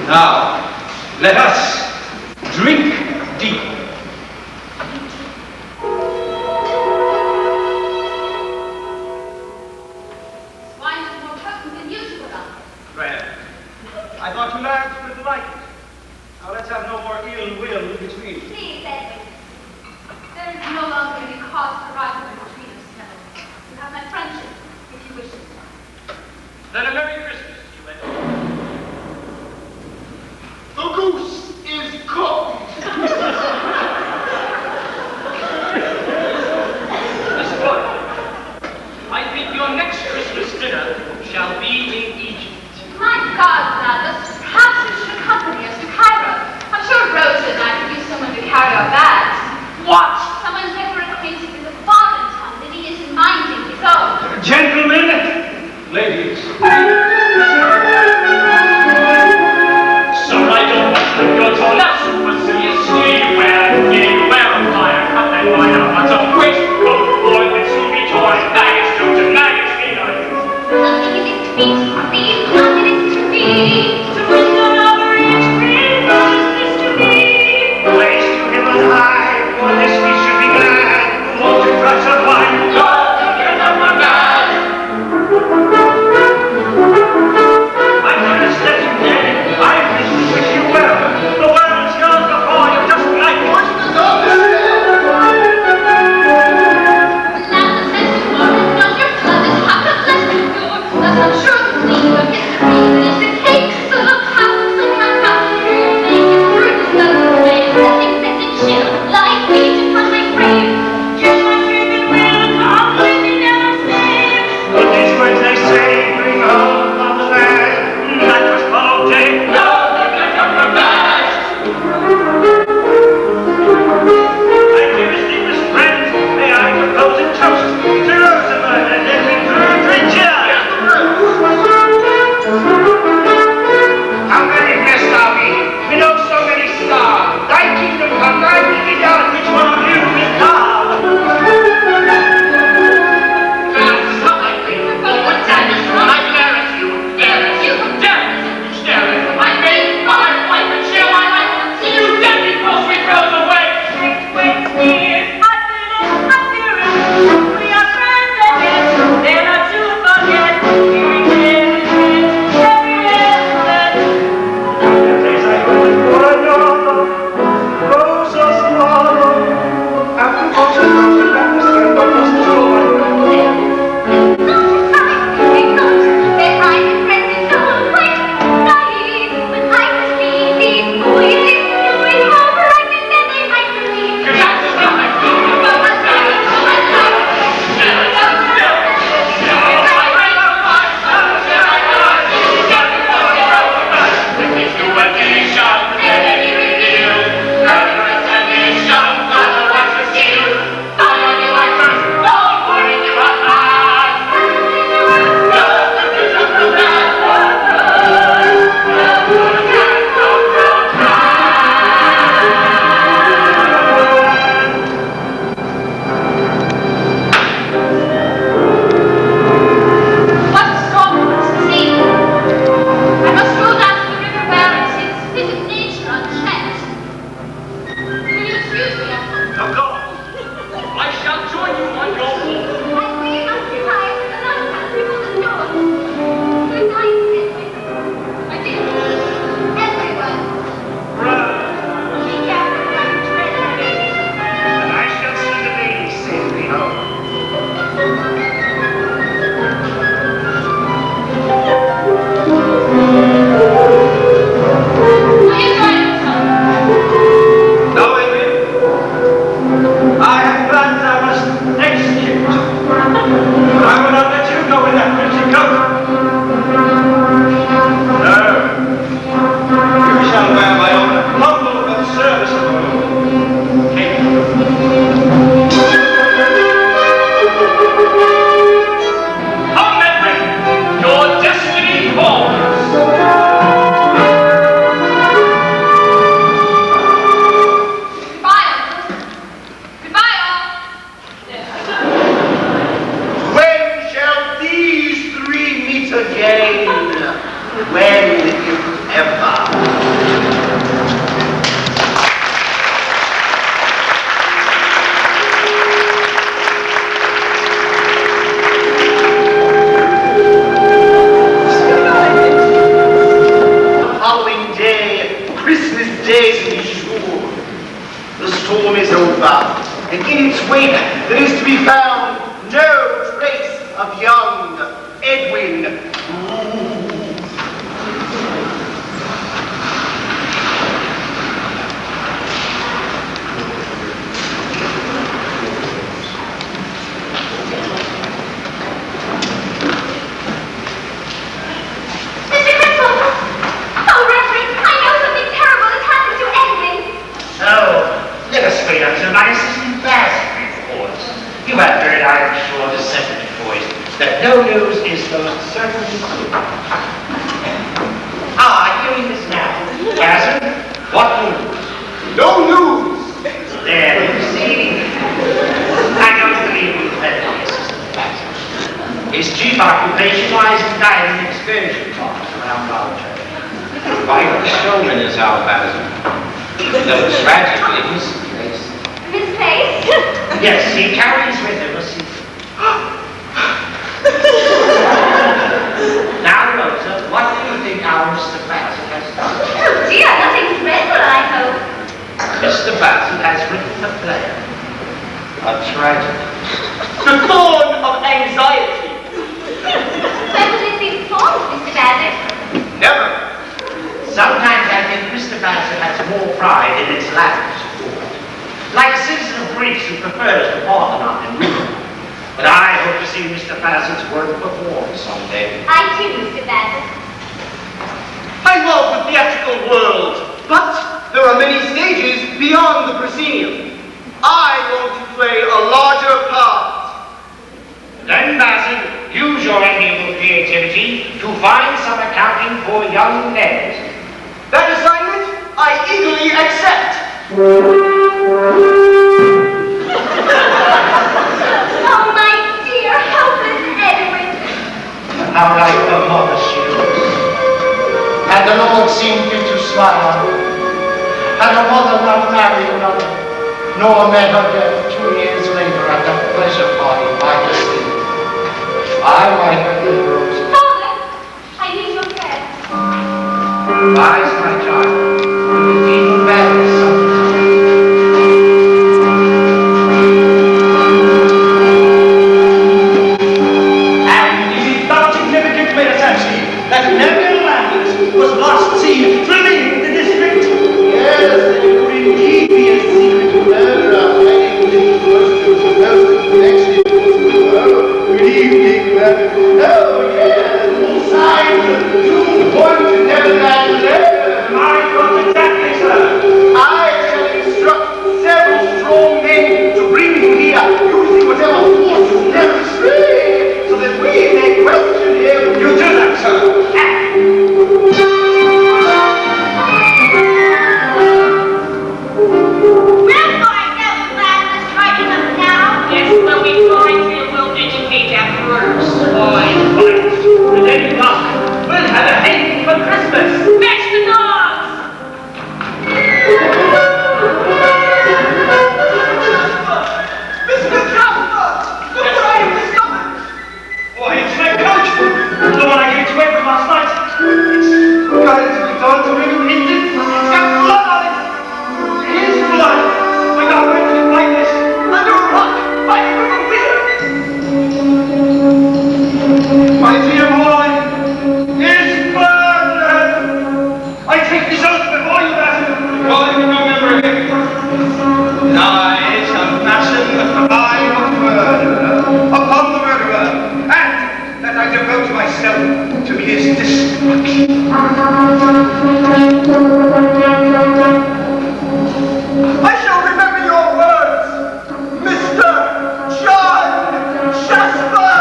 now, let us drink deep. Wine is more potent than usual, Uncle. Well, I thought you lads would like it. Now let's have no more ill will between. Please, Edwin. There is no longer any cause for rivalry between us, Mell. You have my friendship, if you wish it. Then a Merry Christmas to you, Edwin. The goose is cooked. Miss Flood, I think your next Christmas dinner shall be in Egypt. My God, Landis, perhaps you should accompany us to Cairo. I'm sure Rosa and I could use someone to carry our bags. What? Someone better acquainted with the foreign tongue than he is in minding his own. Gentlemen, Ladies, sir, I don't want to go to now supercilious. Ye wear a fire, cut that wine out. What's a waistcoat boy that soon be torn baggage to maggots, ain't I? Nothing is to be, nothing is to be. again. When, if ever. The storm is over, and in its wake there is to be found no trace of young Edwin. Let us wait until my assistant Bazzard reports. You have heard, I am sure, the second voice, that no news is most certainly good. Hearing this now. Bazzard, what news? No news! There, you see. I don't believe we've met the assistant Bazzard. His chief occupation lies in guiding excursion parties around our church. Quite a showman is our Bazzard. Though tragically misplaced. Misplaced? Yes, he carries with him a secret. Now, Rosa, what do you think our Mr. Bazzard has done? Oh dear, nothing dreadful, I hope. Mr. Bazzard has written a play. A tragedy. The thorn of anxiety. When will it be performed, Mr. Bazzard? Never. Sometimes I think Mr. Bazzard has more pride in its lack of support. Like a citizen of Greece who prefers the Parthenon and Rome. But I hope to see Mr. Bazzard's work performed someday. I too, Mr. Bazzard. I love the theatrical world, but there are many stages beyond the proscenium. I want to play a larger part. Then, Bazzard, use your amiable creativity to find some accounting for young Ned. That assignment I eagerly accept. Oh, my dear, helpless Edwin. How like the mother she looks. And the Lord seemed fit to smile on her. And her mother not married another, nor met her death 2 years later at the pleasure party by the sea. I might have been Rosa. Father, I need your bread. Rise, my child. You will feel better sometime. And it is not significant, Mayor Sampson, that Neville Landis was last seen fleeing the district. Yes, and it could indeed be a secret murder hiding within the first of the most connection with the world. Good evening, madam. Oh, yes, signs to point to Neverland Lane. What exactly, sir? I shall instruct several strong men to bring him here, using whatever force is necessary, so that we may question him. You do that, sir. We'll find out the lad that's writing up now. Yes, when we find him, we'll educate afterwards. Fine. And then luck. We'll have a hen for Christmas. Fetch the dogs! Mr. Jasper! Look what I have discovered! Why, it's my coach, the one I gave to Edwin last night. It's got its return to him in it. It's got blood on it. His blood. I got rid of it like this. Under a rock. By the river wizard. My dear boy, is murdered. I take this oath before you, Bazzard. Calling you no member of it. I shall fasten by of murder upon the murderer, and that I devote myself to his destruction. I shall remember your words, Mr. John Jasper!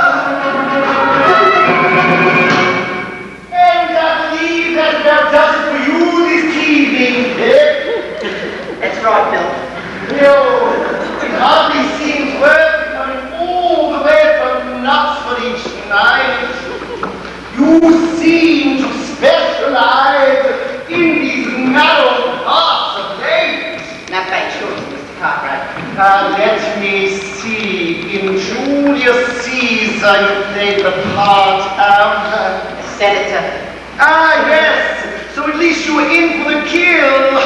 And I believe that about does it for you this evening, eh? That's right, Bill. No, it hardly seems worth coming all the way from Knoxford each night. You You seem to specialize in these narrow parts of lace. Not by choice, Mr. Cartwright. Let me see. In Julius Caesar, you played the part of... Senator. Ah, yes. So at least you were in for the kill.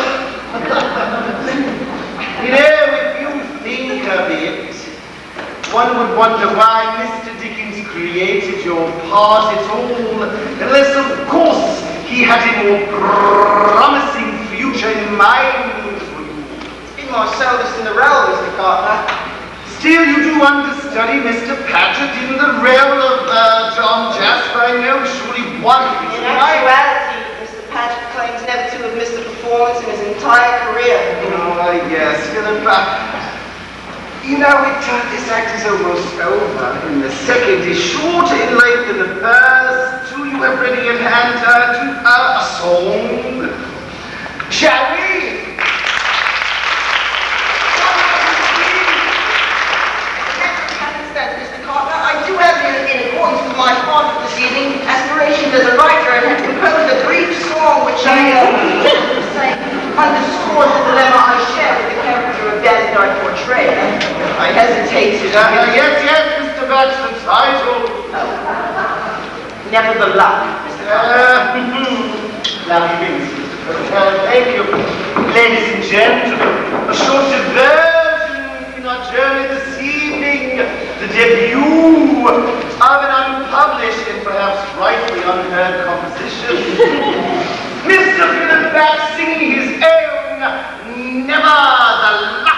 You know, if you think of it, one would wonder why Mr. Dickens created your part at all, unless, of course, he had a more promising future in mind for you. It's been my service in the realm, Mr. Cartwright. Still, you do understudy Mr. Paget in the role of John Jasper. I know surely one of his In actuality, Mr. Paget claims never to have missed a performance in his entire career. Oh, yes, Philip. You know, this act is almost over, and the second is shorter in length than the first. Do you have ready at hand a song? Shall we? Mr. Cartwright, I do have, in accordance with my part of this evening, aspirations as a writer, and have composed a brief song which I underscores the dilemma I share with the character of Bazzard I portray. I hesitate to... Yes, Mr. Batch, the title. Never the luck, Mr. Lovely things, Mr. Patel. Thank you. Ladies and gentlemen, a short diversion in our journey this evening. The debut of an unpublished and perhaps rightly unheard composition. Mr. Philip Batch singing his own Never the Luck.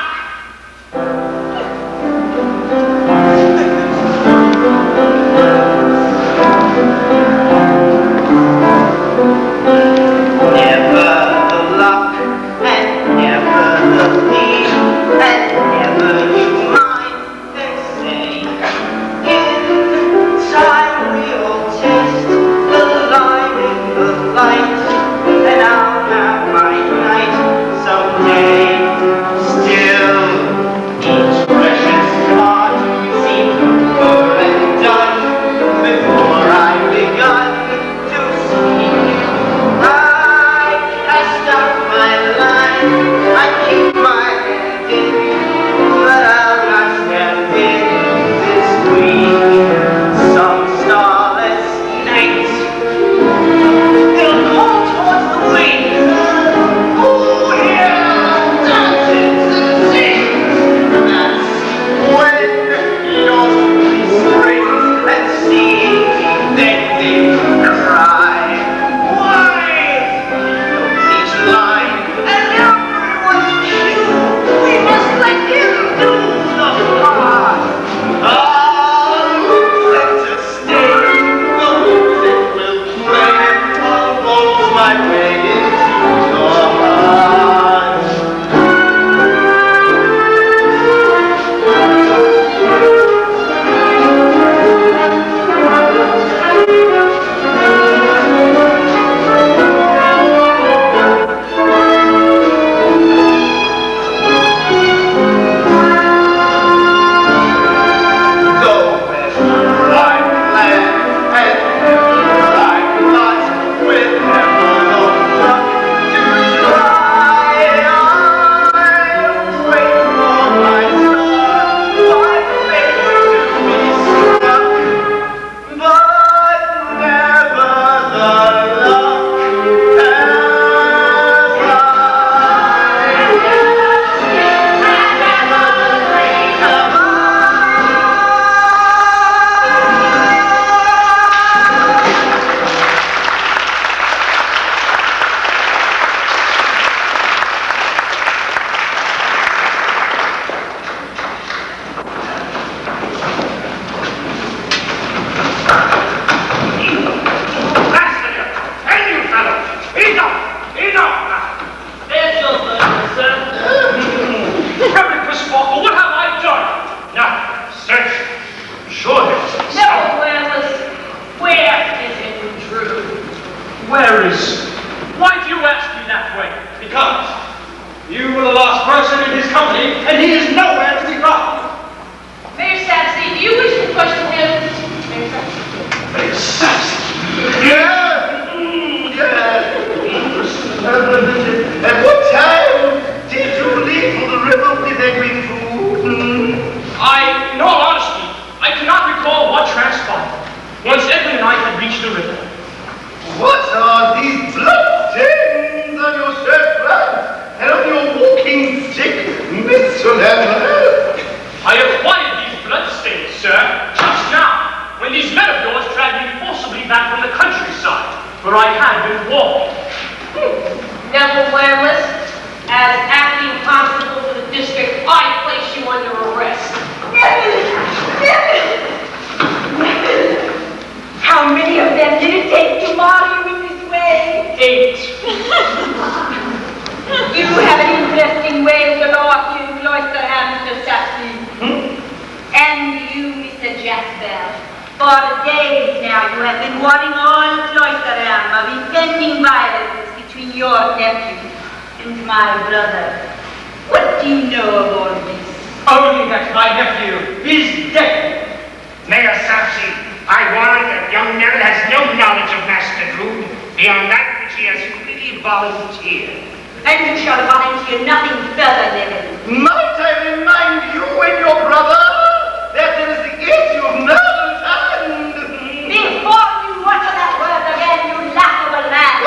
I had reached the river. What are these bloodstains on your shirt front and on your walking stick, Mr. Mell? I acquired these bloodstains, sir, just now, when these men of yours dragged me forcibly back from the countryside, where I had been walking. Nevertheless, as acting constable for the district, I place you under arrest. How many of them did it take to model you in this way? 8. You have an interesting way with the law to Cloisterham, Mr. Saxby. And you, Mr. Jasper. For days now you have been warning all Cloisterham of impending violence between your nephew and my brother. What do you know of all this? Only that my nephew is dead. Mayor Sapsy, I warrant that young Mell has no knowledge of Master Drood beyond that which he has freely volunteered. And you shall volunteer nothing further, Neville. Might I remind you and your brother that there is the issue of Mell's hand? Before you utter that word again, you laughable man,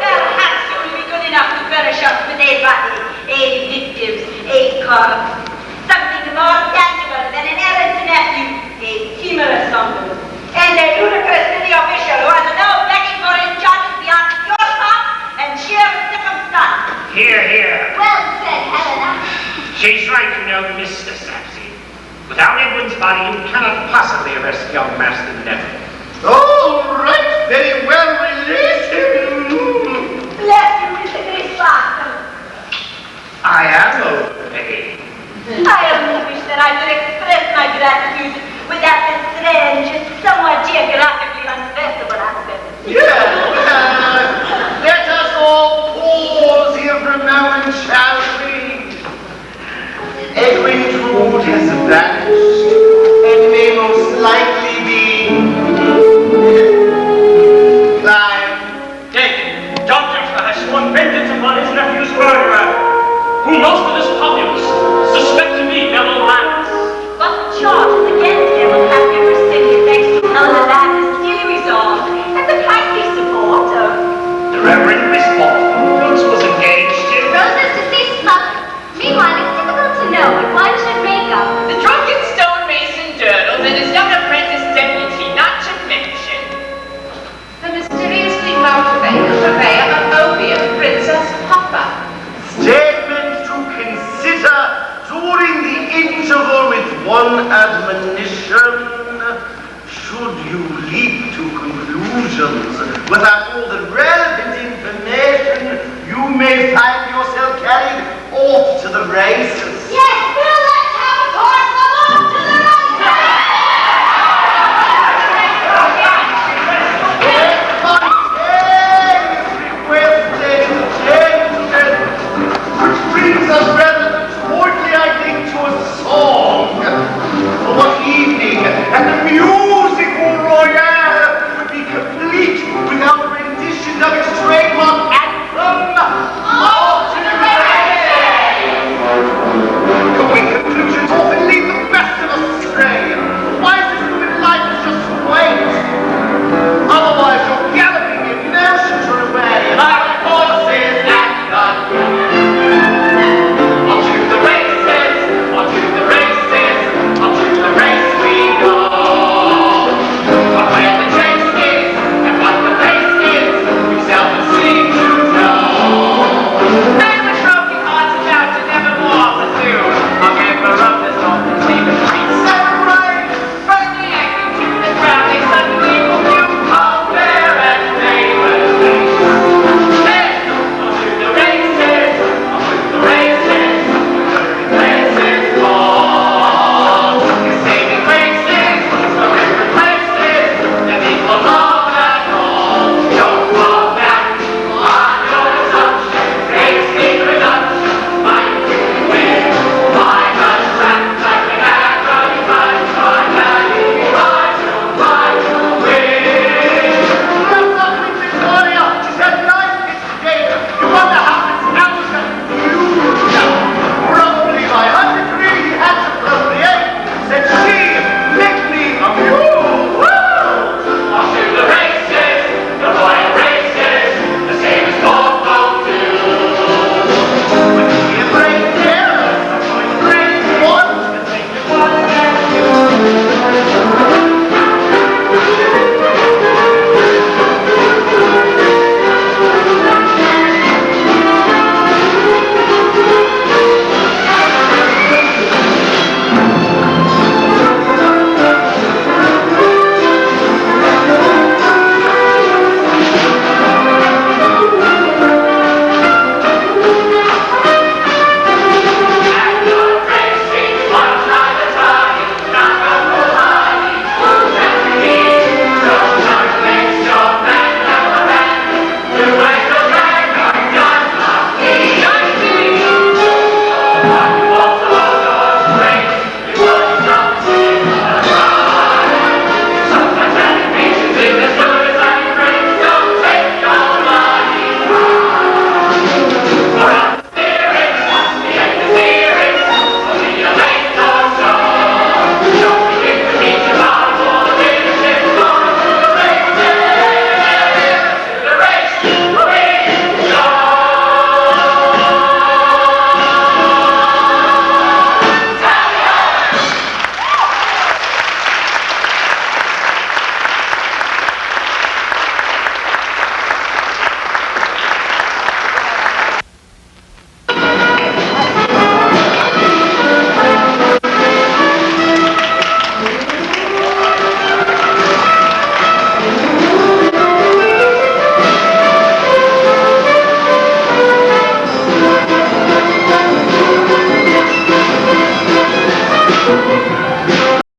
perhaps you will be good enough to furnish us with a body, a victim, a corpse, something more tangible than an errant nephew, a timorous uncle, and a ludicrous city official who has no backing for his charges beyond your thought and sheer circumstance. Hear, hear. Well said, Helena. She's right, you know, Mr. Sapsy. Without Edwin's body, you cannot possibly arrest young Master Neville. All right, very well, release him. Bless you, Mr. Griswold. I am obeyed. I only wish that I could express my gratitude without the strange, somewhat geographically unfeasible aspect. Yeah, let us all pause here for a moment, shall we? Edwin Drood has vanished and may most likely be David, Dr. has sworn vengeance upon his nephew's murderer, who most of his populace suspect to be Neville Lance. But the charges against him will have never seen his thanks to Helena Lance's steely resolve and the kindly support of The Reverend Miss Baltimore was engaged to. Rosa's deceased mother. Meanwhile, it's difficult to know what one should make of. The drunken stonemason Durdles and his young apprentice deputy, not to mention. The mysteriously motivated purveyor of opium, Princess Hopper. Statements to consider during the interval with one admonition. Should you leap to conclusions without all the relevant information, you may find yourself carried off to the races.